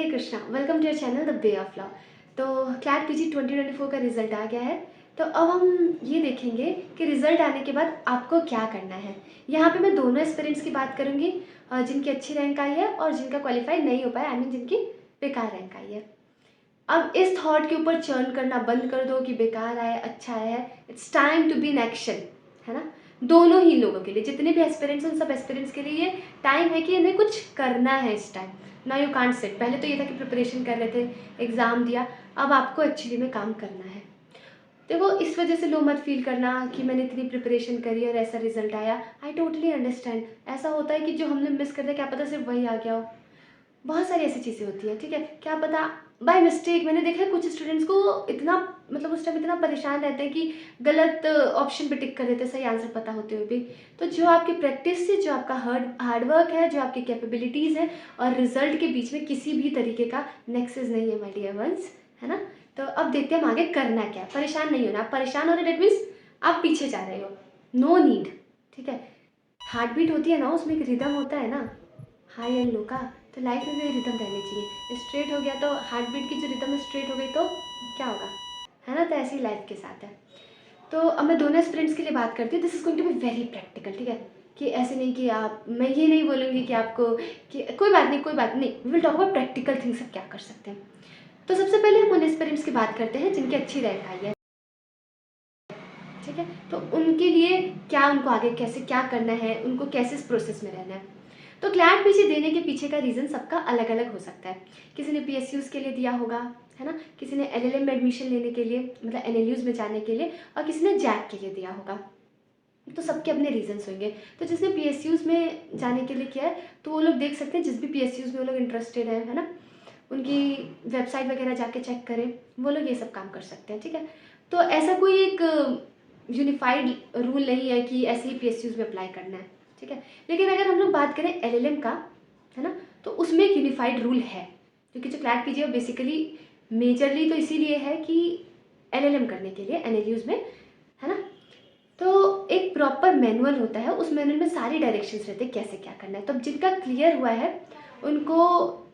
Hare Krishna, welcome to your channel the way of love. तो CLAT PG 2024 का result आ गया है। तो अब हम ये देखेंगे कि रिजल्ट आने के बाद आपको क्या करना है। यहाँ पे मैं दोनों एस्पिरेंट्स की बात करूँगी, जिनकी अच्छी रैंक आई है और जिनका क्वालिफाई नहीं हो पाया, आई मीन जिनकी बेकार रैंक आई है। अब इस थॉट के ऊपर चर्न करना बंद कर दो कि बेकार आया अच्छा आया है। It's time to be in action, है ना। दोनों ही लोगों के लिए, जितने भी एस्पिरेंट्स हैं उन सब एस्पिरेंट्स के लिए ये टाइम है कि इन्हें कुछ करना है इस टाइम। ना यू कांट सिट। पहले तो ये था कि प्रिपरेशन कर रहे थे, एग्ज़ाम दिया, अब आपको एक्चुअली में काम करना है। देखो, इस वजह से लो मत फील करना कि मैंने इतनी प्रिपरेशन करी और ऐसा रिजल्ट आया। I totally understand. ऐसा होता है कि जो हमने मिस कर दिया, क्या पता सिर्फ वही आ गया हो। बहुत सारी ऐसी चीज़ें होती हैं, ठीक है। क्या पता बाय मिस्टेक, मैंने देखा है कुछ स्टूडेंट्स को इतना मतलब उस टाइम इतना परेशान रहते हैं कि गलत ऑप्शन पे टिक कर देते हैं सही आंसर पता होते हुए भी। तो जो आपकी प्रैक्टिस से, जो आपका हार्डवर्क है, जो आपकी कैपेबिलिटीज़ है और रिजल्ट के बीच में किसी भी तरीके का नेक्सेस नहीं है माय डियर वंस, है ना। तो अब देखते हैं हम आगे करना क्या है। परेशान नहीं होना। आप परेशान हो रहे डेट मीन्स आप पीछे जा रहे हो, नो नीड, ठीक है। हार्ट बीट होती है ना, उसमें एक रिदम होता है ना, हाई एंड लो का। तो लाइफ में भी रिदम रहनी चाहिए। स्ट्रेट हो गया तो हार्ट बीट की जो रिदम है स्ट्रेट हो गई तो क्या होगा, है ना। तो ऐसे ही लाइफ के साथ है। तो अब मैं दोनों स्टूडेंट्स के लिए बात करती हूँ। This is going to be very practical, ठीक है। कि ऐसे नहीं कि आप, मैं ये नहीं बोलूँगी कि आपको कि कोई बात नहीं कोई बात नहीं, we will talk about practical things, आप क्या कर सकते हैं। तो सबसे पहले हम उन एस्पिरेंट्स की बात करते हैं जिनकी अच्छी रैंक आई है, ठीक है। तो उनके लिए क्या, उनको आगे कैसे क्या करना है, उनको कैसे इस प्रोसेस में रहना है। तो क्लैट पीजी देने के पीछे का रीज़न सबका अलग अलग हो सकता है। किसी ने पीएसयूज़ के लिए दिया होगा, है ना। किसी ने एलएलएम में एडमिशन लेने के लिए, मतलब एनएलयूज़ में जाने के लिए, और किसी ने जैक के लिए दिया होगा। तो सबके अपने रीजंस होंगे। तो जिसने पीएसयूज़ में जाने के लिए किया है, तो वो लोग देख सकते हैं, जिस भी पीएसयूज़ में वो लोग इंटरेस्टेड है ना, उनकी वेबसाइट वगैरह जाके चेक करें, वो लोग ये सब काम कर सकते हैं, ठीक है। तो ऐसा कोई एक यूनिफाइड रूल नहीं है कि ऐसे ही पीएसयूज़ में अप्लाई करना है, ठीक है। लेकिन अगर हम लोग बात करें एलएलएम का, है ना, तो उसमें एक यूनिफाइड रूल है। क्योंकि जो क्लैट पीजी है बेसिकली मेजरली तो इसीलिए है कि एलएलएम करने के लिए एनएलयूज़ में, है ना। तो एक प्रॉपर मैनुअल होता है, उस मैनुअल में सारी डायरेक्शंस रहते हैं कैसे क्या करना है। तो अब जिनका क्लियर हुआ है उनको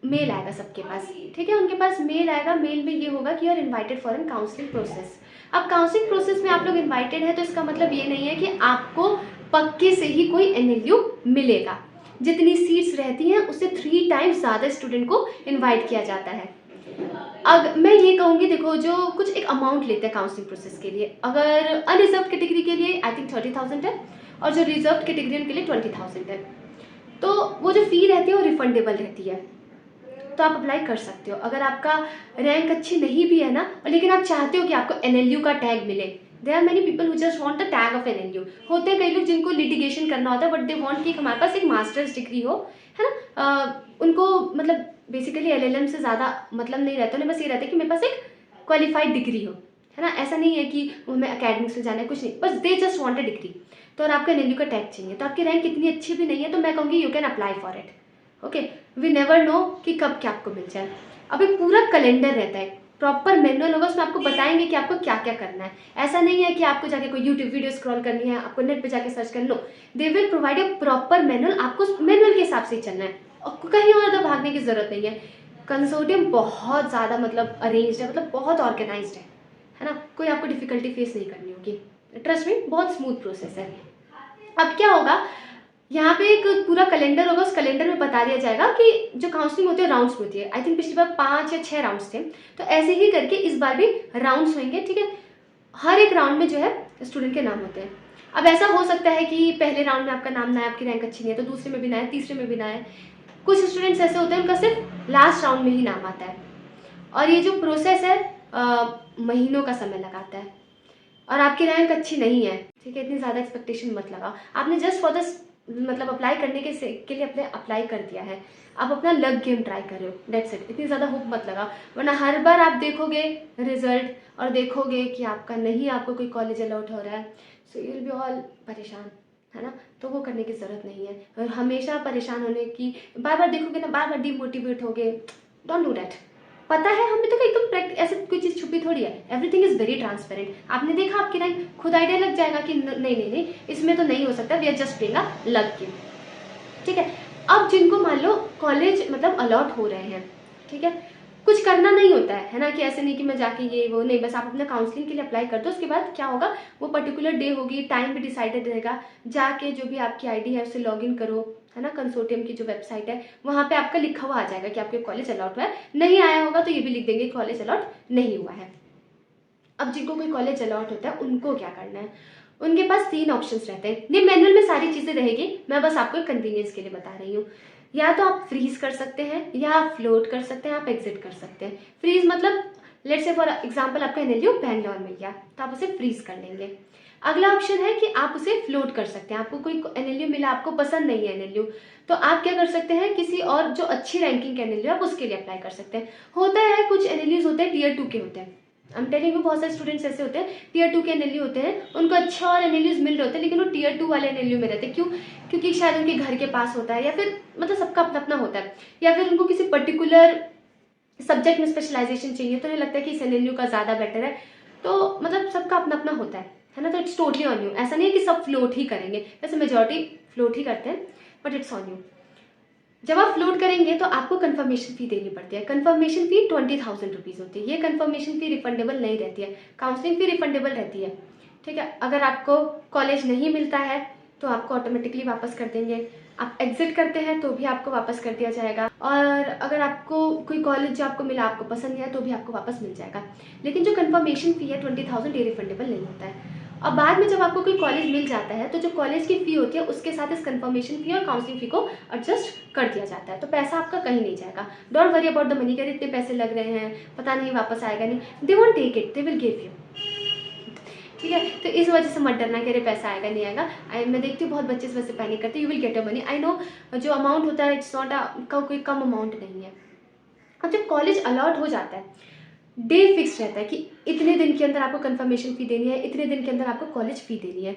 मेल आएगा सबके पास, ठीक है। उनके पास मेल आएगा, मेल में ये होगा कि you are invited for an counselling process. अब काउंसलिंग प्रोसेस में आप लोग इन्वाइटेड है, तो इसका मतलब ये नहीं है कि आपको पक्के से ही कोई एनएलयू मिलेगा। जितनी सीट्स रहती हैं उससे 3 टाइम्स ज़्यादा स्टूडेंट को इन्वाइट किया जाता है। अब मैं ये कहूँगी, देखो, जो कुछ एक अमाउंट लेते हैं काउंसलिंग प्रोसेस के लिए, अगर अनरिजर्व कैटेगरी के लिए आई थिंक 30,000 है, और जो रिजर्व कैटेगरी के लिए 20,000 है। तो वो जो फ़ी रहती है वो रिफंडेबल रहती है, तो आप अप्लाई कर सकते हो। अगर आपका रैंक अच्छी नहीं भी है ना, लेकिन आप चाहते हो कि आपको एनएलयू का टैग मिले, there are many people who just want the tag of NLU. होते हैं कई लोग जिनको लिटिगेशन करना होता है, बट दे वांट कि हमारे पास एक मास्टर्स डिग्री हो, है ना। उनको मतलब बेसिकली एलएलएम से ज़्यादा मतलब नहीं रहता, उन्हें बस ये रहता है कि मेरे पास एक क्वालिफाइड डिग्री हो, है ना। ऐसा नहीं है कि हमें अकेडमिक्स में जाना है, कुछ नहीं, बस they just want a degree. तो और आपको एनएलयू का टैग चाहिए, तो आपकी रैंक इतनी अच्छी भी नहीं है, तो मैं कहूँगी you can apply for it, okay. We never know कि कब क्या आपको मिल जाए। अब एक पूरा कैलेंडर रहता है, प्रॉपर मैनुअल होगा, उसमें आपको बताएंगे कि आपको क्या क्या करना है। ऐसा नहीं है कि आपको जाके कोई यूट्यूब वीडियो स्क्रॉल करनी है, आपको नेट पे जाके सर्च करना, no, they will provide a proper manual. आपको उस मैनुअल के हिसाब से ही चलना है और कहीं और तो भागने की ज़रूरत नहीं है। कंसोर्टियम बहुत ज़्यादा मतलब अरेंज्ड है, मतलब बहुत ऑर्गेनाइज्ड है ना। कोई आपको डिफ़िकल्टी फेस नहीं करनी होगी, ट्रस्ट मी, बहुत स्मूथ प्रोसेस है। अब क्या होगा, यहाँ पे एक पूरा कैलेंडर होगा, उस कैलेंडर में बता दिया जाएगा कि जो काउंसलिंग होती है राउंड्स में होती है। आई थिंक पिछली बार 5 या 6 राउंड्स थे, तो ऐसे ही करके इस बार भी राउंड्स होंगे, ठीक है। हर एक राउंड में जो है स्टूडेंट के नाम होते हैं। अब ऐसा हो सकता है कि पहले राउंड में आपका नाम ना है, आपकी रैंक अच्छी नहीं है, तो दूसरे में भी ना है, तीसरे में भी ना है। कुछ स्टूडेंट्स ऐसे होते हैं उनका सिर्फ लास्ट राउंड में ही नाम आता है। और ये जो प्रोसेस है महीनों का समय लगाता है। और आपकी रैंक अच्छी नहीं है, ठीक है, इतनी ज़्यादा एक्सपेक्टेशन मत लगाओ। आपने जस्ट फॉर द मतलब अप्लाई करने के लिए अपने अप्लाई कर दिया है, आप अपना लक गेम ट्राई कर रहे हो, डेट्स इट। इतनी ज़्यादा होप मत लगाओ, वरना हर बार आप देखोगे रिजल्ट और देखोगे कि आपका नहीं, आपको कोई कॉलेज अलॉट हो रहा है, so you will be all परेशान, है ना। तो वो करने की ज़रूरत नहीं है। और हमेशा परेशान होने की, बार बार देखोगे ना, बार बार डिमोटिवेट होगे, डोंट डू दैट। पता है हमें तो एकदम ऐसे कोई चीज़ छुपी थोड़ी है, एवरीथिंग इज़ वेरी ट्रांसपेरेंट। आपने देखा आपकी रैंक, खुद आइडिया लग जाएगा कि नहीं नहीं नहीं, इसमें तो नहीं हो सकता, we are just playing a luck game, ठीक है। अब जिनको मान लो कॉलेज मतलब अलॉट हो रहे हैं, ठीक है। कुछ करना नहीं होता है ना, कि ऐसे नहीं कि मैं जाके ये वो नहीं, बस आप अपना काउंसलिंग के लिए अप्लाई कर दो। उसके बाद क्या होगा, वो पर्टिकुलर डे होगी, टाइम भी डिसाइडेड रहेगा, जाके जो भी आपकी आईडी है उससे लॉगिन करो, है ना। कंसोर्टियम की जो वेबसाइट है वहाँ पे आपका लिखा हुआ आ जाएगा कि आपके कॉलेज अलॉट हुआ है। नहीं आया होगा तो ये भी लिख देंगे कॉलेज अलॉट नहीं हुआ है। अब जिनको कोई कॉलेज अलॉट होता है उनको क्या करना है, उनके पास 3 ऑप्शंस रहते हैं। ये मैनुअल में सारी चीज़ें रहेगी, मैं बस आपको कन्वीनियंस के लिए बता रही हूँ। या तो आप फ्रीज कर सकते हैं, या आप फ्लोट कर सकते हैं, आप एग्जिट कर सकते हैं। फ्रीज मतलब लेट्स से फॉर एग्जांपल आपका एनएलयू बैंगलोर मिल गया तो आप उसे फ्रीज कर लेंगे। अगला ऑप्शन है कि आप उसे फ्लोट कर सकते हैं। आपको कोई एनएलयू मिला, आपको पसंद नहीं है एनएलयू, तो आप क्या कर सकते हैं, किसी और जो अच्छी रैंकिंग का एनएलयू आप उसके लिए अप्लाई कर सकते हैं। होता है कुछ एनएलयूज होते हैं टियर 2 के होते हैं, हम टेलिंग बहुत सारे स्टूडेंट्स ऐसे होते हैं टियर 2 के एनएलयू होते हैं, उनको अच्छा और एनएलयूज मिल रहे होते हैं, लेकिन वो टियर 2 वाले एनएलयू में रहते हैं। क्यों? क्योंकि शायद उनके घर के पास होता है, या फिर मतलब सबका अपना अपना होता है, या फिर उनको किसी पर्टिकुलर सब्जेक्ट में स्पेशलाइजेशन चाहिए, तो उन्हें लगता है कि इस एनएलयू का ज़्यादा बेटर है। तो मतलब सबका अपना अपना होता है ना। तो इट्स टोटली ऑन यू। ऐसा नहीं है कि सब फ्लोट ही करेंगे, वैसे मेजॉरिटी फ्लोट ही करते हैं, बट इट्स ऑन यू। जब आप फ्लोट करेंगे तो आपको कंफर्मेशन फी देनी पड़ती है। कंफर्मेशन फी 20,000 रुपीज़ होती है। ये कंफर्मेशन फी रिफंडेबल नहीं रहती है, काउंसलिंग फी रिफंडेबल रहती है, ठीक है। अगर आपको कॉलेज नहीं मिलता है तो आपको ऑटोमेटिकली वापस कर देंगे। आप एग्जिट करते हैं तो भी आपको वापस कर दिया जाएगा, और अगर आपको कोई कॉलेज जो आपको मिला आपको पसंद नहीं है तो भी आपको वापस मिल जाएगा। लेकिन जो कंफर्मेशन फी है 20,000 ये रिफंडेबल नहीं होता है। और बाद में जब आपको कोई कॉलेज मिल जाता है तो जो कॉलेज की फ़ी होती है उसके साथ इस कंफर्मेशन फी और काउंसलिंग फ़ी को एडजस्ट कर दिया जाता है, तो पैसा आपका कहीं नहीं जाएगा। Don't worry about the money, कि इतने पैसे लग रहे हैं, पता नहीं वापस आएगा नहीं। They won't take it, they will give you, ठीक है। तो इस वजह से मत डरना कि अरे पैसा आएगा नहीं आएगा। मैं देखती हूँ बहुत बच्चे इस वजह से पैनिक करते हैं। You will get your money. I know जो अमाउंट होता है इट्स नॉट कोई कम अमाउंट नहीं है। अब जब कॉलेज अलॉट हो जाता है, डे फिक्स रहता है कि इतने दिन के अंदर आपको कंफर्मेशन फ़ी देनी है, इतने दिन के अंदर आपको कॉलेज फ़ी देनी है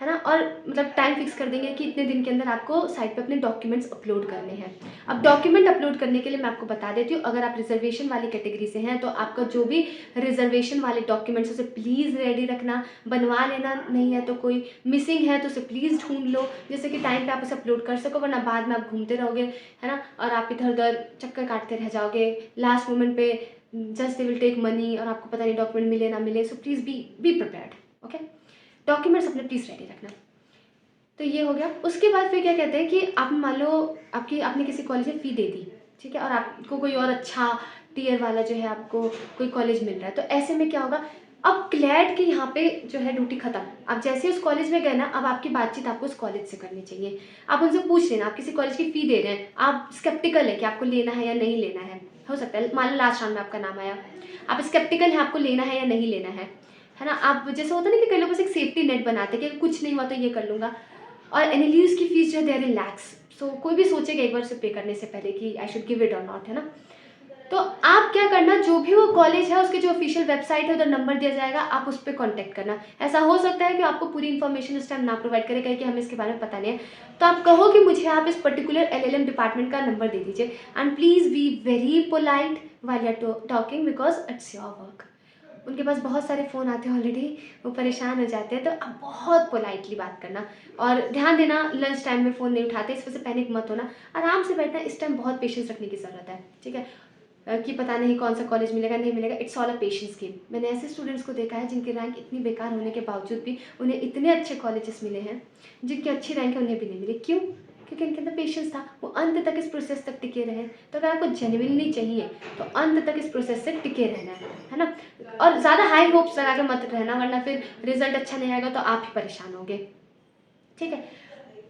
ना। और मतलब टाइम फिक्स कर देंगे कि इतने दिन के अंदर आपको साइट पे अपने डॉक्यूमेंट्स अपलोड करने हैं। अब डॉक्यूमेंट अपलोड करने के लिए मैं आपको बता देती हूँ, अगर आप रिजर्वेशन वाली कैटेगरी से हैं तो आपका जो भी रिजर्वेशन वाले डॉक्यूमेंट्स उसे प्लीज़ रेडी रखना, बनवा लेना। नहीं है तो कोई मिसिंग है तो उसे प्लीज़ ढूंढ लो, जैसे कि टाइम पे आप उसे अपलोड कर सको, वरना बाद में आप घूमते रहोगे, है ना, और आप इधर उधर चक्कर काटते रह जाओगे। लास्ट मोमेंट पे just they will take money और आपको पता नहीं डॉक्यूमेंट मिले ना मिले। So please be prepared, okay. Documents अपने प्लीज़ रेडी रखना। तो ये हो गया। उसके बाद फिर क्या कहते हैं कि आप मान लो आपने किसी कॉलेज में फ़ी दे दी, ठीक है, और आपको कोई और अच्छा टियर वाला जो है आपको कोई कॉलेज मिल रहा है, तो ऐसे में क्या होगा, अब क्लैट की यहाँ पे जो है ड्यूटी खत्म। आप जैसे उस कॉलेज में गए ना, अब आपकी बातचीत आपको उस कॉलेज से करनी चाहिए। आप उनसे पूछ लेना, आप किसी कॉलेज की फ़ी दे रहे हैं, आप स्केप्टिकल है कि आपको लेना है या नहीं लेना है। हो सकता है मान लो लास्ट राउंड में आपका नाम आया, आप स्केप्टिकल हैं आपको लेना है या नहीं लेना है ना। आप जैसे होता है ना कि कई लोग बस एक सेफ्टी नेट बनाते हैं कि कुछ नहीं हुआ तो ये कर लूँगा। और एनएलयूज़ की फ़ीस जो है देयर इन लैक्स, सो कोई भी सोचेगा एक बार उसे पे करने से पहले कि आई शुड गिव इट और नॉट, है ना। तो आप क्या करना, जो भी वो कॉलेज है उसकी जो ऑफिशियल वेबसाइट है उधर नंबर दिया जाएगा, आप उस पर कॉन्टैक्ट करना। ऐसा हो सकता है कि आपको पूरी इन्फॉर्मेशन उस टाइम ना प्रोवाइड करे, कहे कि हमें इसके बारे में पता नहीं है, तो आप कहो कि मुझे आप इस पर्टिकुलर एलएलएम डिपार्टमेंट का नंबर दे दीजिए, and please be very polite while you are talking, because it's your work. उनके पास बहुत सारे फ़ोन आते हैं ऑलरेडी, वो परेशान हो जाते हैं, तो आप बहुत पोलाइटली बात करना। और ध्यान देना लंच टाइम में फ़ोन नहीं उठाते, इस वजह से पैनिक मत होना, आराम से बैठना। इस टाइम बहुत पेशेंस रखने की ज़रूरत है, ठीक है। कि पता नहीं कौन सा कॉलेज मिलेगा नहीं मिलेगा, it's all a patience game. मैंने ऐसे स्टूडेंट्स को देखा है जिनकी रैंक इतनी बेकार होने के बावजूद भी उन्हें इतने अच्छे कॉलेजेस मिले हैं, जिनकी अच्छी रैंक है उन्हें भी नहीं मिले। क्यों? क्योंकि उनके अंदर पेशेंस था, वो अंत तक इस प्रोसेस तक टिके रहे। तो अगर आपको जेन्युइनली चाहिए तो अंत तक इस प्रोसेस से टिके रहना है ना। और ज़्यादा हाई होप्स लगा के मत रहना, वरना फिर रिजल्ट अच्छा नहीं आएगा तो आप ही परेशान होंगे, ठीक है।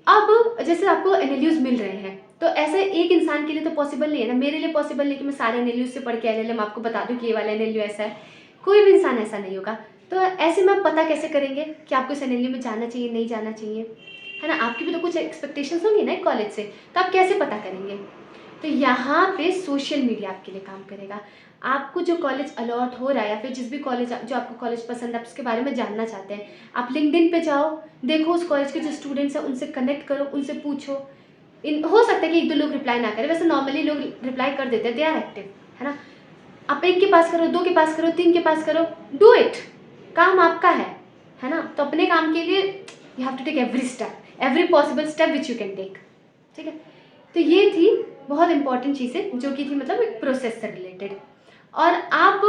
अब जैसे आपको एनएलयूज़ मिल रहे हैं, तो ऐसे एक इंसान के लिए तो पॉसिबल नहीं है ना, मेरे लिए पॉसिबल नहीं कि मैं सारे एनएलयूज़ से पढ़ के एलएलएम आपको बता दूं कि ये वाला एनएलयू ऐसा है। कोई भी इंसान ऐसा नहीं होगा। तो ऐसे में आप पता कैसे करेंगे कि आपको इस एनएलयू में जाना चाहिए नहीं जाना चाहिए, है ना। आपकी भी तो कुछ एक्सपेक्टेशंस होंगी ना एक कॉलेज से, तो आप कैसे पता करेंगे। तो यहाँ पे सोशल मीडिया आपके लिए काम करेगा। आपको जो कॉलेज अलॉट हो रहा है, या फिर जिस भी कॉलेज जो आपको कॉलेज पसंद है आप उसके बारे में जानना चाहते हैं, आप लिंक्डइन पे जाओ, देखो उस कॉलेज के जो स्टूडेंट्स हैं उनसे कनेक्ट करो, उनसे पूछो। हो सकता है कि 1-2 लोग रिप्लाई ना करें, वैसे नॉर्मली लोग रिप्लाई कर देते हैं, दे आर एक्टिव, है ना। आप 1 के पास करो, 2 के पास करो, 3 के पास करो, डू इट। काम आपका है ना। तो अपने काम के लिए you have to take every step, every possible step which you can take, ठीक है। तो ये थी बहुत इंपॉर्टेंट चीज़ें जो कि थी मतलब एक प्रोसेस से रिलेटेड। और आप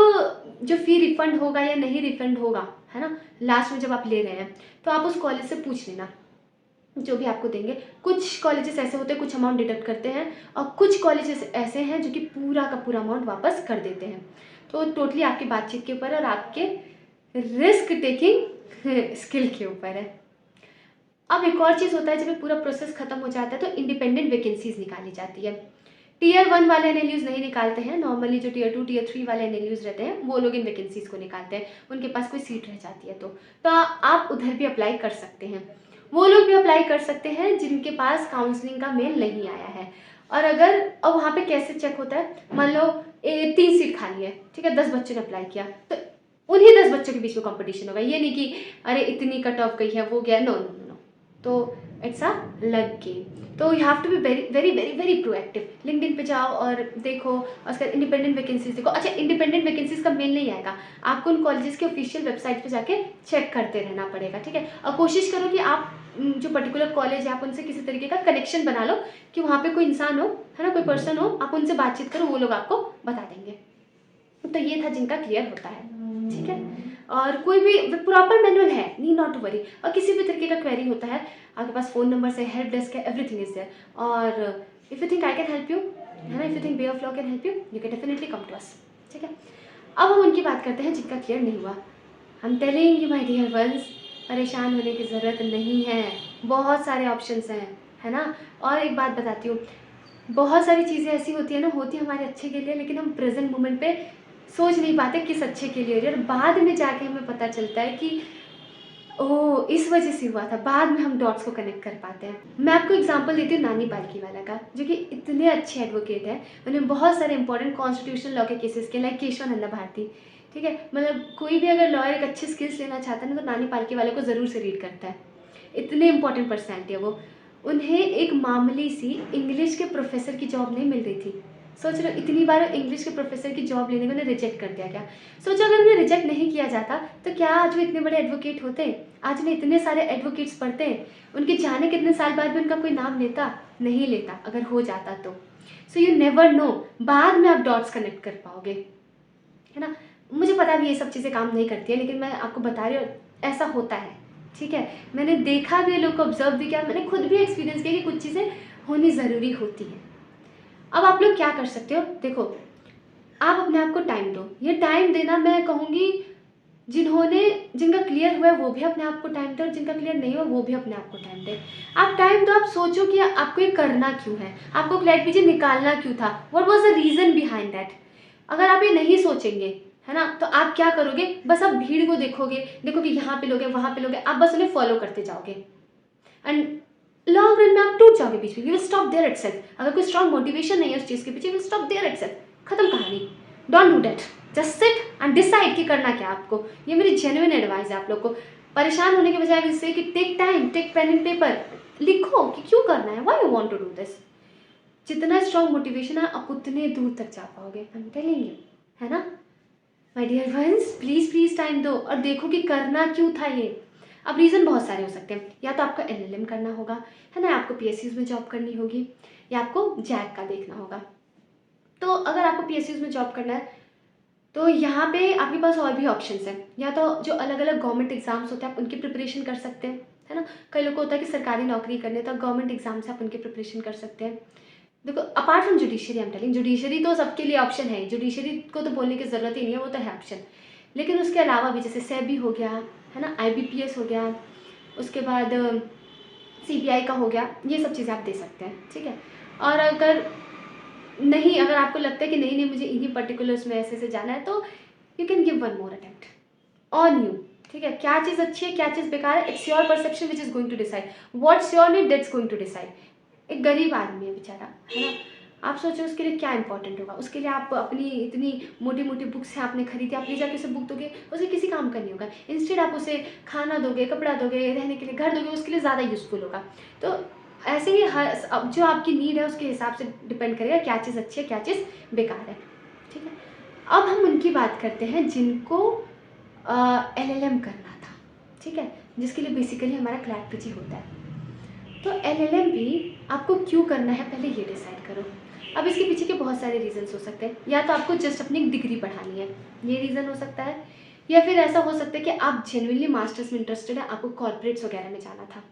जो फ़ी रिफ़ंड होगा या नहीं रिफ़ंड होगा, है ना? लास्ट में जब आप ले रहे हैं, तो आप उस कॉलेज से पूछ लेना, जो भी आपको देंगे। कुछ कॉलेजेस ऐसे होते हैं, कुछ अमाउंट डिडक्ट करते हैं और कुछ कॉलेजेस ऐसे हैं जो कि पूरा का पूरा अमाउंट वापस कर देते हैं। तो टोटली आपकी बातचीत के ऊपर है और आपके रिस्क टेकिंग स्किल के ऊपर है। अब एक और चीज़ होता है, जब ये पूरा प्रोसेस खत्म हो जाता है तो इंडिपेंडेंट वैकेंसीज़ निकाली जाती है। टियर 1 वाले एनएलयूज़ नहीं निकालते हैं, नॉर्मली जो टियर 2, टियर 3 वाले एनएलयूज़ रहते हैं, वो लोग इन वैकेंसीज़ को निकालते हैं, उनके पास कोई सीट रह जाती है तो। आप उधर भी अप्लाई कर सकते हैं। वो लोग भी अप्लाई कर सकते हैं जिनके पास काउंसलिंग का मेल नहीं आया है। और अगर अब वहाँ पे कैसे चेक होता है, मान लो 3 सीट खाली है, ठीक है, 10 बच्चों ने अप्लाई किया, तो उन्हीं 10 बच्चों के बीच में कॉम्पिटिशन होगा। ये नहीं कि अरे इतनी कट ऑफ गई है, वो गया, नो, नो, नो, नो। तो इट्स अ लक गेम। तो you have to be very very very very proactive. LinkedIn पे जाओ और देखो, और उसके बाद इंडिपेंडेंट वैकेंसीज देखो। अच्छा, इंडिपेंडेंट वैकेंसीज का मेल नहीं आएगा, आपको उन कॉलेजेस के ऑफिशियल वेबसाइट पे जाके चेक करते रहना पड़ेगा, ठीक है। और कोशिश करो कि आप जो पर्टिकुलर कॉलेज है, आप उनसे किसी तरीके का कनेक्शन बना लो कि वहाँ पे कोई इंसान हो, है ना, कोई पर्सन हो, आप उनसे बातचीत करो, वो लोग आपको बता देंगे। तो ये था जिनका क्लियर होता है, ठीक है। और कोई भी प्रॉपर मैनुअल है, नीड नॉट टू वरी। और किसी भी तरीके का क्वेरी होता है, आपके पास फ़ोन नंबर है, हेल्प डेस्क है, एवरीथिंग इज देयर। और if you think I can help you, है ना, if you think way of law can help you, you can definitely come to us, ठीक है। अब हम उनकी बात करते हैं जिनका क्लियर नहीं हुआ। हम telling you my dear ones, परेशान होने की ज़रूरत नहीं है, बहुत सारे ऑप्शंस हैं, है ना। और एक बात बताती हूँ, बहुत सारी चीज़ें ऐसी होती है ना, होती हमारे अच्छे के लिए, लेकिन हम प्रेजेंट मोमेंट पे सोच नहीं पाते किस अच्छे के लिए हो रही है, और बाद में जाके हमें पता चलता है कि ओह! इस वजह से हुआ था। बाद में हम डॉट्स को कनेक्ट कर पाते हैं। मैं आपको एग्ज़ाम्पल देती हूँ नानी पालकीवाला का, जो कि इतने अच्छे एडवोकेट हैं। उन्होंने बहुत सारे इंपॉर्टेंट कॉन्स्टिट्यूशनल लॉ के केसेस किए, लाइक केशवानंदा भारती, ठीक है। मतलब कोई भी अगर लॉयर एक अच्छे स्किल्स लेना चाहता है ना, तो नानी पालकीवाला को ज़रूर से रीड करता है। इतने इंपॉर्टेंट पर्सनैलिटी है वो। उन्हें एक मामूली सी इंग्लिश के प्रोफ़ेसर की जॉब नहीं मिल रही थी। सोच रहे हो, इतनी बार इंग्लिश के प्रोफ़ेसर की जॉब लेने को उन्हें रिजेक्ट कर दिया गया। सोचो अगर उन्हें रिजेक्ट नहीं किया जाता, तो क्या आज वो इतने बड़े एडवोकेट होते? आज उन्हें इतने सारे एडवोकेट्स पढ़ते? उनके जाने कितने साल बाद भी उनका कोई नाम लेता? नहीं लेता, अगर हो जाता तो। सो यू नेवर नो, बाद में आप डॉट्स कनेक्ट कर पाओगे, है ना। मुझे पता भी ये सब चीज़ें काम नहीं करती है, लेकिन मैं आपको बता रही हूँ, ऐसा होता है, ठीक है। मैंने देखा भी है, लोग को ऑब्जर्व भी किया, मैंने खुद भी एक्सपीरियंस किया कि कुछ चीज़ें होनी ज़रूरी होती हैं। अब आप लोग क्या कर सकते हो, देखो, आप अपने आप को टाइम दो। ये टाइम देना, मैं कहूँगी, जिन्होंने जिनका क्लियर हुआ है वो भी अपने आप को टाइम दें, और जिनका क्लियर नहीं हुआ वो भी अपने आप को टाइम दें। आप टाइम दो, आप सोचो कि आपको ये करना क्यों है, आपको क्लैट पीछे निकालना क्यों था, what was the reason behind that. अगर आप ये नहीं सोचेंगे, है ना, तो आप क्या करोगे, बस आप भीड़ को देखोगे, देखो कि यहाँ पे लोग हैं, वहाँ पे लोग हैं, आप बस उन्हें फॉलो करते जाओगे, एंड लॉन्ग रन में आप टूट जाओगे बीच में, you will stop there itself. अगर कोई स्ट्रॉन्ग मोटिवेशन नहीं है उस चीज़ के पीछे, you will stop there itself, खत्म कहानी। Don't do that, just sit and decide कि करना क्या आपको। ये मेरी जेन्युइन एडवाइस है आप लोग को। परेशान होने के बजाय इससे कि take time, take pen and paper, लिखो कि क्यों करना है, why you want to do this. जितना स्ट्रॉन्ग मोटिवेशन है, आप उतने दूर तक जा पाओगे, आई एम टेलिंग यू, है ना। My dear friends, please please time दो और देखो कि करना क्यों था ये। अब रीज़न बहुत सारे हो सकते हैं, या तो आपको एलएलएम करना होगा, है ना, आपको पीएसयूज़ में जॉब करनी होगी, या आपको जैक का देखना होगा। तो अगर आपको पीएसयूज़ में जॉब करना है, तो यहाँ पे आपके पास और भी ऑप्शंस हैं। या तो जो अलग-अलग गवर्नमेंट एग्ज़ाम्स होते हैं, आप उनकी प्रिपरेशन कर सकते हैं, है ना। कई लोगों को होता है कि सरकारी नौकरी करनी है, तो गवर्नमेंट एग्ज़ाम से आप उनकी प्रिपरेशन कर सकते हैं। देखो, apart from judiciary, I am telling, judiciary तो सबके लिए ऑप्शन है, जुडिशरी को तो बोलने की ज़रूरत ही नहीं है, वो तो है ऑप्शन। लेकिन उसके अलावा भी, जैसे सेबी हो गया, है ना, आईबीपीएस हो गया, उसके बाद सीबीआई का हो गया, ये सब चीज़ें आप दे सकते हैं, ठीक है। और अगर आपको लगता है कि नहीं नहीं मुझे इन्हीं पर्टिकुलर्स में ऐसे जाना है, तो you can give one more attempt on you, ठीक है। क्या चीज़ अच्छी है, क्या चीज़ बेकार है, it's your perception which is going to decide, what's your need that's going to decide. एक गरीब आदमी है बेचारा, है ना, आप सोचो उसके लिए क्या इंपॉर्टेंट होगा। उसके लिए आप अपनी इतनी मोटी मोटी बुक्स हैं आपने खरीदी, आप ले जाके उसे बुक दोगे, उसे किसी काम का नहीं होगा। इंस्टेड आप उसे खाना दोगे, कपड़ा दोगे, रहने के लिए घर दोगे, उसके लिए ज़्यादा यूज़फुल होगा। तो ऐसे ही अब जो आपकी नीड है उसके हिसाब से डिपेंड करेगा क्या चीज़ अच्छी है, क्या चीज़ बेकार है, ठीक है। अब हम उनकी बात करते हैं जिनको एलएलएम करना था, ठीक है, जिसके लिए बेसिकली हमारा क्लैट पीजी होता है। तो एलएलएम भी आपको क्यों करना है, पहले ये डिसाइड करो। अब इसके पीछे के बहुत सारे रीज़न्स हो सकते हैं। या तो आपको जस्ट अपनी डिग्री बढ़ानी है, ये रीज़न हो सकता है, या फिर ऐसा हो सकता है कि आप जेन्युइनली मास्टर्स में इंटरेस्टेड हैं, आपको कॉर्पोरेट्स वगैरह में जाना था,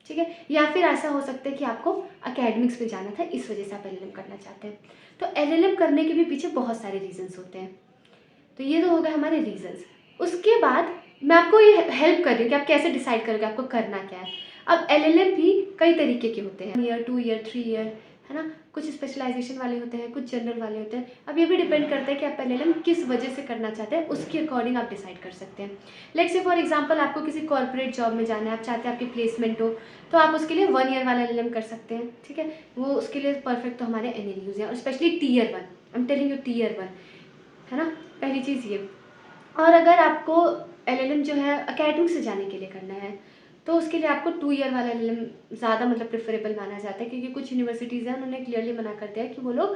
ठीक है? या फिर ऐसा हो सकता है कि आपको एकेडमिक्स में जाना था, इस वजह से आप एलएलएम करना चाहते हैं। तो एलएलएम करने के भी पीछे बहुत सारे रीज़न्स होते हैं। तो ये तो हो गए हमारे रीज़न्स। उसके बाद मैं आपको ये हेल्प कर रही हूँ कि आप कैसे डिसाइड करोगे आपको करना क्या है। अब एलएलएम भी कई तरीके के होते हैं, 1 ईयर, 2 ईयर, 3 ईयर, है ना? कुछ स्पेशलाइज़ेशन वाले होते हैं, कुछ जनरल वाले होते हैं। अब ये भी डिपेंड करता है कि आप एलएलएम किस वजह से करना चाहते हैं, उसके अकॉर्डिंग आप डिसाइड कर सकते हैं। लेट्स से फॉर एग्ज़ाम्पल आपको किसी कॉर्पोरेट जॉब में जाना है, आप चाहते हैं आपकी प्लेसमेंट हो, तो आप उसके लिए 1 ईयर वाला एलएलएम कर सकते हैं, ठीक है? वो उसके लिए परफेक्ट तो हमारे एनएलयूज़ हैं, और specially tier 1, I am telling you tier 1, है ना? पहली चीज़ ये। और अगर आपको एलएलएम जो है एकेडमिक से जाने के लिए करना है, तो उसके लिए आपको 2 ईयर वाला एलएलएम ज़्यादा मतलब प्रेफरेबल माना जाता है, क्योंकि कुछ यूनिवर्सिटीज़ हैं उन्होंने क्लियरली मना कर दिया है कि वो लोग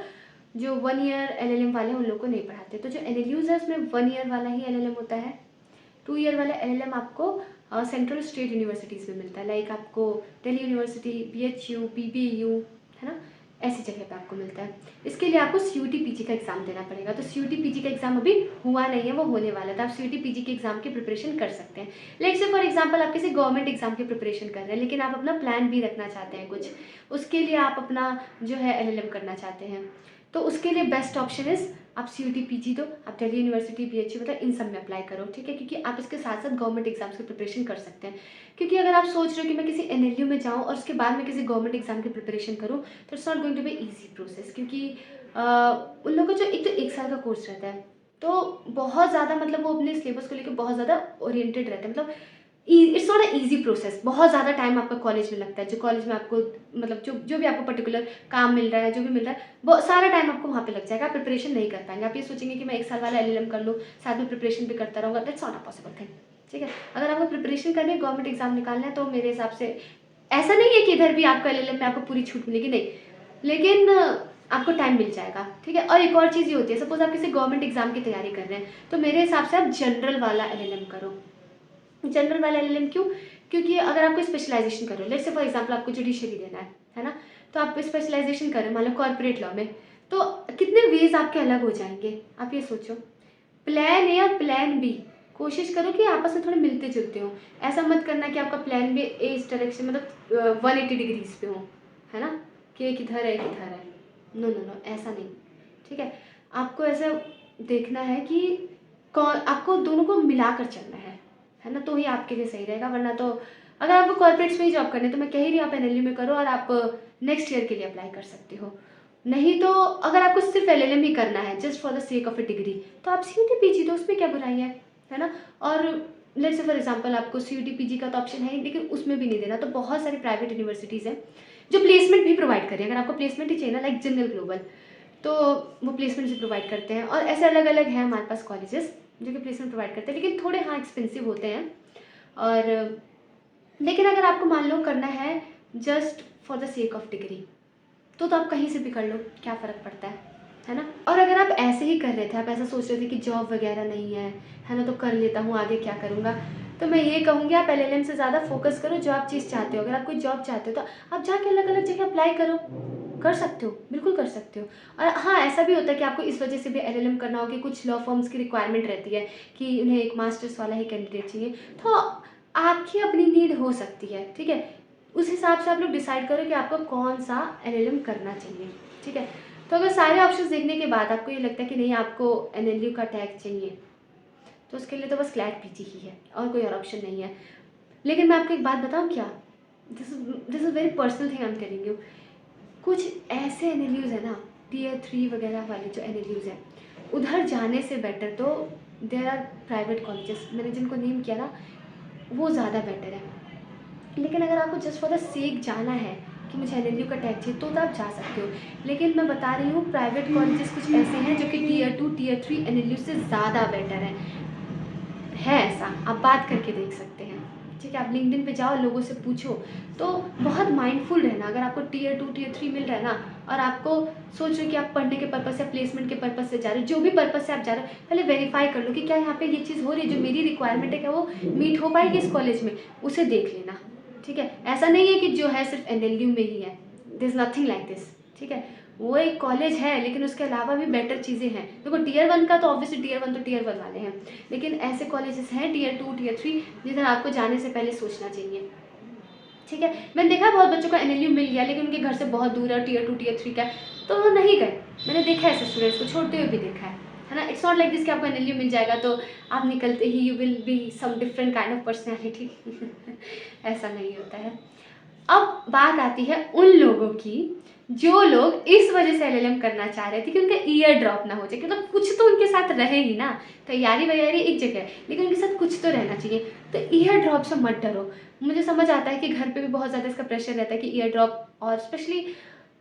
जो 1 ईयर एलएलएम वाले हैं उन लोगों को नहीं पढ़ाते। तो जो एनएलयूज़ है उसमें 1 ईयर वाला ही एलएलएम होता है। 2 ईयर वाला एलएलएम आपको सेंट्रल स्टेट यूनिवर्सिटीज़ में मिलता है, लाइक आपको दिल्ली यूनिवर्सिटी, बीएचयू, पीबीयू, है ना? ऐसी जगह पे आपको मिलता है। इसके लिए आपको सीयूटी पीजी का एग्ज़ाम देना पड़ेगा। तो सीयूटी पीजी का एग्ज़ाम अभी हुआ नहीं है, वो होने वाला है, तो आप सीयूटी पीजी के एग्ज़ाम की प्रिपरेशन कर सकते हैं। लेट्स से फॉर एग्ज़ाम्पल आप किसी गवर्नमेंट एग्ज़ाम की प्रिपरेशन कर रहे हैं, लेकिन आप अपना प्लान बी रखना चाहते हैं कुछ, उसके लिए आप अपना जो है एलएलएम करना चाहते हैं। तो उसके लिए बेस्ट ऑप्शन इज़ आप सीयूटी पीजी दो, आप दिल्ली यूनिवर्सिटी, बीएचयू मतलब इन सब में अप्लाई करो, ठीक है? क्योंकि आप इसके साथ साथ गवर्नमेंट एग्ज़ाम्स की प्रिपरेशन कर सकते हैं। क्योंकि अगर आप सोच रहे हो कि मैं किसी एनएलयू में जाऊँ और उसके बाद मैं किसी गवर्नमेंट एग्ज़ाम की प्रिपरेशन करूँ, तो it's not going to be easy process, क्योंकि उन लोगों का जो एक तो 1 साल का कोर्स रहता है, तो बहुत ज़्यादा मतलब वो अपने सिलेबस को लेके बहुत ज़्यादा ओरिएंटेड रहते हैं। मतलब it's not a easy process, बहुत ज़्यादा टाइम आपका कॉलेज में लगता है। जो कॉलेज में आपको मतलब जो भी आपको पर्टिकुलर काम मिल रहा है, जो भी मिल रहा है, वो सारा टाइम आपको वहाँ पे लग जाएगा, आप प्रिपरेशन नहीं कर पाएँगे। आप ये सोचेंगे कि मैं 1 साल वाला एलएलएम कर लूँ, साथ में प्रिपरेशन भी करता रहूँगा, that's not a possible thing, ठीक है? अगर आपको प्रिपरेशन करनी है, गवर्नमेंट एग्ज़ाम निकालना है, तो मेरे हिसाब से ऐसा नहीं है कि इधर भी आपको एलएलएम में आपको पूरी छूट मिलेगी, नहीं। लेकिन आपको टाइम मिल जाएगा, ठीक है? और एक और चीज़ ये होती है, सपोज़ आप किसी गवर्नमेंट एग्ज़ाम की तैयारी कर रहे हैं, तो मेरे हिसाब से आप जनरल वाला एलएलएम करो। जनरल वाला एलएलएम क्यों? क्योंकि अगर आप कोई स्पेशलाइज़ेशन कर रहे हो, लेट्स से फॉर एग्ज़ाम्पल आपको जुडिशरी देना है ना? तो आप स्पेशलाइज़ेशन कर रहे हो, मान लो कॉर्पोरेट लॉ में, तो कितने वेज़ आपके अलग हो जाएँगे, आप ये सोचो। प्लान ए और प्लान बी, कोशिश करो कि आपस में थोड़े मिलते-जुलते हों। ऐसा मत करना कि आपका प्लान बी इस डायरेक्शन मतलब 180 डिग्रीज़ पे हो, है ना? कि एक इधर है, एक इधर है। नो, नो, नो, ऐसा नहीं, ठीक है? आपको ऐसा देखना है कि आपको दोनों को मिलाकर चलना है ना? तो ही आपके लिए सही रहेगा, वरना तो अगर आपको कॉर्पोरेट्स में ही जॉब करनी है, तो मैं कह ही रही हूँ आप एनएलयू में करो और आप नेक्स्ट ईयर के लिए अप्लाई कर सकते हो। नहीं तो अगर आपको सिर्फ एलएलएम ही करना है just for the sake of a degree, तो आप सीयूटी पीजी दो, उसमें क्या बुराई है ना? और लेट्स से फॉर एग्जांपल आपको सीयूटी पीजी का तो ऑप्शन है ही, लेकिन उसमें भी नहीं देना, तो बहुत सारी प्राइवेट यूनिवर्सिटीज़ हैं जो प्लेसमेंट भी प्रोवाइड कर रही है। अगर आपको प्लेसमेंट ही चाहिए ना, लाइक जिंदल ग्लोबल, तो वो प्लेसमेंट भी प्रोवाइड करते हैं, और ऐसे अलग अलग हैं हमारे पास कॉलेजेस जो कि प्लेसमेंट प्रोवाइड करते हैं, लेकिन थोड़े हाँ एक्सपेंसिव होते हैं। और लेकिन अगर आपको मान लो करना है just for the sake of degree, तो आप कहीं से भी कर लो, क्या फ़र्क पड़ता है ना? और अगर आप ऐसे ही कर रहे थे, आप ऐसा सोच रहे थे कि जॉब वगैरह नहीं है ना? तो कर लेता हूँ, आगे क्या करूँगा? तो मैं ये कहूँगी आप एलएलएम से ज़्यादा फ़ोकस करो जो आप चीज़ चाहते हो। अगर आप कोई जॉब चाहते हो, तो आप जाके अलग-अलग जगह अप्लाई करो, कर सकते हो, बिल्कुल कर सकते हो। और हाँ, ऐसा भी होता है कि आपको इस वजह से भी एलएलएम करना हो कि कुछ लॉ फर्म्स की रिक्वायरमेंट रहती है कि उन्हें एक मास्टर्स वाला ही कैंडिडेट चाहिए, तो आपकी अपनी नीड हो सकती है, ठीक है? उस हिसाब से आप लोग डिसाइड करो कि आपको कौन-सा एलएलएम करना चाहिए, ठीक है? तो अगर सारे ऑप्शंस देखने के बाद आपको ये लगता है कि नहीं आपको एनएलयू का टैग चाहिए, तो उसके लिए तो बस क्लैट पीजी ही है और कोई और ऑप्शन नहीं है। लेकिन मैं आपको एक बात बताऊँ क्या? This is very personal thing I am telling you. कुछ ऐसे एनएलयूज़ हैं ना, टियर 3 वगैरह वाले जो एनएलयूज़ हैं, उधर जाने से बेटर तो देयर आर प्राइवेट कॉलेजेस, मैंने जिनको नेम किया ना, वो ज़्यादा बेटर है। लेकिन अगर आपको जस्ट फॉर द सेक जाना है कि मुझे एलएलयू का टैग चाहिए, तो आप जा सकते हो। लेकिन मैं बता रही हूँ प्राइवेट कॉलेजेस कुछ ऐसे हैं जो कि टियर 2, टियर 3 एनएलयू से ज़्यादा बेटर है ऐसा, आप बात करके देख सकते हैं, ठीक है? आप लिंक्डइन पे जाओ, लोगों से पूछो, तो बहुत माइंडफुल रहना। अगर आपको टियर 2, टियर 3 मिल रहा है ना, और आपको सोच रहे हो कि आप पढ़ने के पर्पज़ से, प्लेसमेंट के पर्पज़ से जा रहे हो, जो भी पर्पज़ से आप जा रहे हो, पहले वेरीफ़ाई कर लो कि क्या यहाँ पे ये चीज़ हो रही है, जो मेरी रिक्वायरमेंट है, क्या वो मीट हो पाएगी इस कॉलेज में? उसे देख लेना, ठीक है? ऐसा नहीं है कि जो है सिर्फ़ एनएलयू में ही है, there is nothing like this, ठीक है? वो एक कॉलेज है, लेकिन उसके अलावा भी बेटर चीज़ें हैं। देखो टियर 1 का तो ऑब्वियसली टियर 1 तो टियर 1 वाले हैं, लेकिन ऐसे कॉलेजेस हैं टियर 2, टियर 3 जिधर आपको जाने से पहले सोचना चाहिए। ठीक है? मैंने देखा है बहुत बच्चों को एनएलयू मिल गया, लेकिन उनके घर से बहुत दूर है, टियर 2, टियर 3 का है, तो वो नहीं गए। मैंने देखा है ऐसे स्टूडेंट्स को, छोड़ते हुए भी देखा है ना? इट्स नॉट लाइक दिस कि आपको एनएलयू मिल जाएगा तो आप निकलते ही you will be some different kind of personality. ऐसा नहीं होता है। अब बात आती है उन लोगों की जो लोग इस वजह से एलएलएम करना चाह रहे थे कि उनका ईयर ड्रॉप ना हो जाए, मतलब कुछ तो उनके साथ रहे ही ना। तैयारी वैयारी एक जगह है, लेकिन उनके साथ कुछ तो रहना चाहिए। तो ईयर ड्रॉप से मत डरो। मुझे समझ आता है कि घर पे भी बहुत ज़्यादा इसका प्रेशर रहता है कि ईयर ड्रॉप, और स्पेशली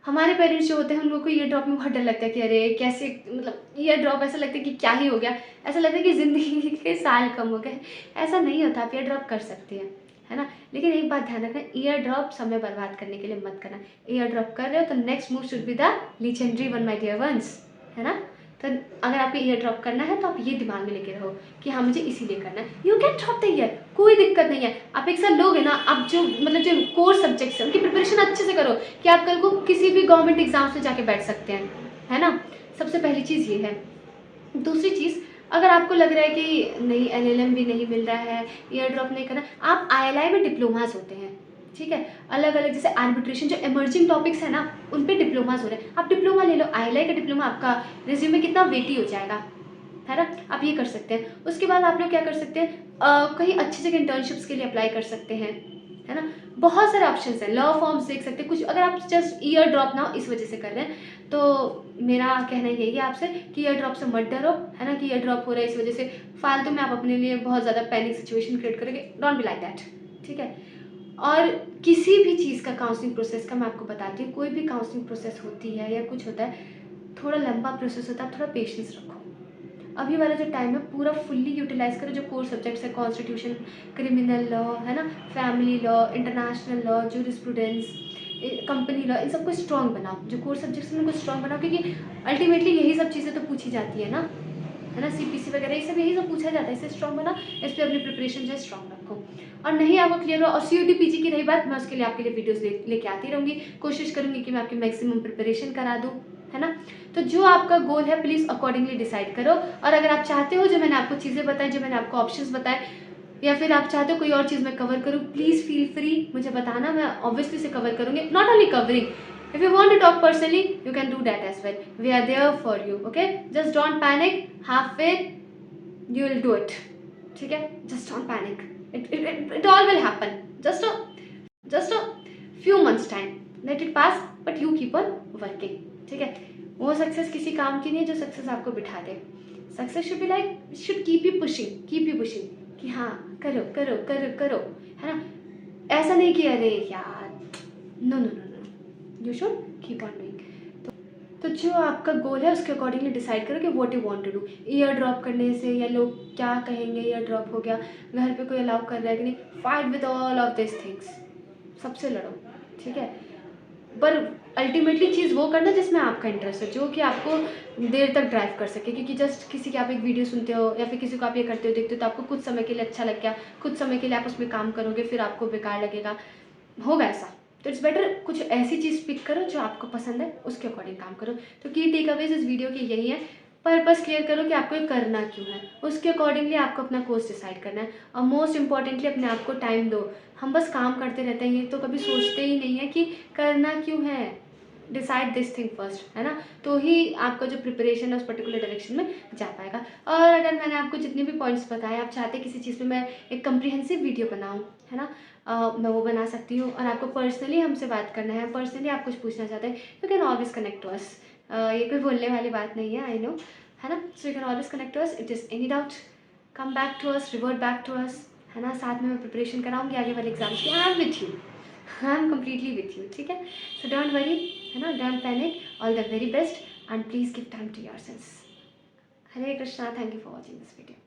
हमारे पेरेंट्स जो होते हैं उन लोगों को ईयर ड्रॉप में बहुत डर लगता है कि अरे कैसे, मतलब ईयर ड्रॉप ऐसा लगता है कि क्या ही हो गया, ऐसा लगता है कि ज़िंदगी के साल कम हो गए। ऐसा नहीं होता, आप ईयर ड्रॉप कर सकते हैं, है ना? लेकिन एक बात ध्यान रखना, ईयर ड्रॉप समय बर्बाद करने के लिए मत करना। ईयर ड्रॉप कर रहे हो तो next move should be the legendary one my dear ones, है ना? तो अगर आपको ईयर ड्रॉप करना है तो आप ये दिमाग में लेके रहो कि हाँ मुझे इसीलिए करना है। You can drop the year, कोई दिक्कत नहीं है। आप एक साल लोगे ना, आप जो मतलब जो कोर सब्जेक्ट्स हैं उनकी प्रिपरेशन अच्छे से करो कि आप कल को किसी भी गवर्नमेंट एग्जाम्स में जाके बैठ सकते हैं, है ना? सबसे पहली चीज़ ये है। दूसरी चीज़, अगर आपको लग रहा है कि नहीं एलएलएम भी नहीं मिल रहा है, ईयर ड्रॉप नहीं करना, आप आईएलआई में डिप्लोमास होते हैं, ठीक है? अलग-अलग जैसे आर्बिट्रेशन जो इमर्जिंग टॉपिक्स हैं ना, उन पे डिप्लोमास हो रहे हैं। आप डिप्लोमा ले लो, आईएलआई का डिप्लोमा आपका रिज़्यूमे कितना वेटी हो जाएगा, है ना? आप ये कर सकते हैं। उसके बाद आप लोग क्या कर सकते हैं, कहीं अच्छी जगह इंटर्नशिप्स के लिए अप्लाई कर सकते हैं, है ना? बहुत सारे ऑप्शंस हैं, लॉ फॉर्म्स देख सकते हैं कुछ। अगर आप जस्ट ईयर ड्रॉप ना हो इस वजह से कर रहे हैं, तो मेरा कहना यही है आपसे कि ईयर ड्रॉप से मत डरो, है ना? कि ईयर ड्रॉप हो रहा है इस वजह से फालतू में आप अपने लिए बहुत ज़्यादा पैनिक सिचुएशन क्रिएट करोगे। डोंट बी लाइक दैट, ठीक है? और किसी भी चीज़ का काउंसलिंग प्रोसेस का मैं आपको बताती हूँ, कोई भी काउंसलिंग प्रोसेस होती है या कुछ होता है, थोड़ा लंबा प्रोसेस होता है, आप थोड़ा पेशेंस रखो। अभी वाला जो टाइम है पूरा फुल्ली यूटिलाइज़ करो, जो कोर सब्जेक्ट्स है कॉन्स्टिट्यूशन, क्रिमिनल लॉ, है ना? Family law, international law, jurisprudence, company law, इन सबको स्ट्रॉन्ग बनाओ। जो कोर सब्जेक्ट्स हैं उनको स्ट्रॉन्ग बनाओ, क्योंकि अल्टीमेटली यही सब चीज़ें तो पूछी जाती है ना, है ना? सीपीसी वगैरह ये सब यही सब पूछा जाता है। इसे स्ट्रॉन्ग बना, इस पे अपनी प्रिपरेशन जो है स्ट्रॉन्ग रखो। और नहीं आपको क्लियर हो और सीयूटी पीजी की रही बात, मैं उसके लिए आपके लिए वीडियोस लेके आती रहूँगी। कोशिश करूँगी कि मैं आपकी मैक्सिमम प्रिपरेशन करा दूँ, है ना? तो जो आपका गोल है प्लीज़ अकॉर्डिंगली डिसाइड करो। और अगर आप चाहते हो जो मैंने आपको चीज़ें बताई, जो मैंने आपको ऑप्शंस बताए, या फिर आप चाहते हो कोई और चीज़ मैं कवर करूँ, प्लीज़ फील फ्री मुझे बताना, मैं ऑब्वियसली से कवर करूँगी। Not only covering, if you want to talk personally you can do that as well, we are there for you, okay? Just don't panic, have faith, you will do it, ठीक है? Just don't panic, it all will happen, just a few months time, let it pass, but you keep on working, ठीक है? वो success किसी काम की नहीं है जो सक्सेस आपको बिठा दे। Success should be like, should keep you pushing कि हाँ करो करो करो करो, है ना? ऐसा नहीं कि अरे यार, no no no no, you should keep on doing. तो जो आपका गोल है उसके अकॉर्डिंगली डिसाइड करो कि what you want to do. Year drop करने से या लोग क्या कहेंगे, ईयर ड्रॉप हो गया, घर पे कोई अलाउ कर रहा है कि नहीं, fight with all of this things, सबसे लड़ो, ठीक है? पर अल्टीमेटली चीज़ वो करना जिसमें आपका इंटरेस्ट है, जो कि आपको देर तक ड्राइव कर सके। क्योंकि जस्ट किसी की आप एक वीडियो सुनते हो या फिर किसी को आप ये करते हो देखते हो तो आपको कुछ समय के लिए अच्छा लग गया, कुछ समय के लिए आप उसमें काम करोगे, फिर आपको बेकार लगेगा, होगा ऐसा। तो इट्स बेटर कुछ ऐसी चीज़ पिक करो जो आपको पसंद है, उसके अकॉर्डिंग काम करो। तो की टेक अवेज इस वीडियो के यही है, पर्पस क्लियर करो कि आपको ये करना क्यों है, उसके अकॉर्डिंगली आपको अपना कोर्स डिसाइड करना है। और मोस्ट इंपॉर्टेंटली अपने आप को टाइम दो। हम बस काम करते रहते हैं, ये तो कभी सोचते ही नहीं है कि करना क्यों है। डिसाइड दिस थिंग फर्स्ट, है ना? तो ही आपका जो प्रिपरेशन है उस पर्टिकुलर डायरेक्शन में जा पाएगा। और अगर मैंने आपको जितने भी पॉइंट्स बताए, आप चाहते हैं किसी चीज़ पे मैं एक कम्प्रिहेंसिव वीडियो बनाऊँ, है ना? मैं वो बना सकती हूँ। और आपको पर्सनली हमसे बात करना है, पर्सनली आप कुछ पूछना चाहते हैं, you can always connect to us. ये कोई बोलने वाली बात नहीं है, आई नो, है ना? So you can always connect to us, it is any doubt, come back to us, revert back to us, है ना? साथ में मैं प्रिपरेशन कराऊंगी आगे वाले एग्जाम्स की। I am with you, I am completely with you, ठीक है? सो डोंट वरी, है ना? Don't panic, all the very best and please give time to yourself. Hare Krishna, thank you for watching this video.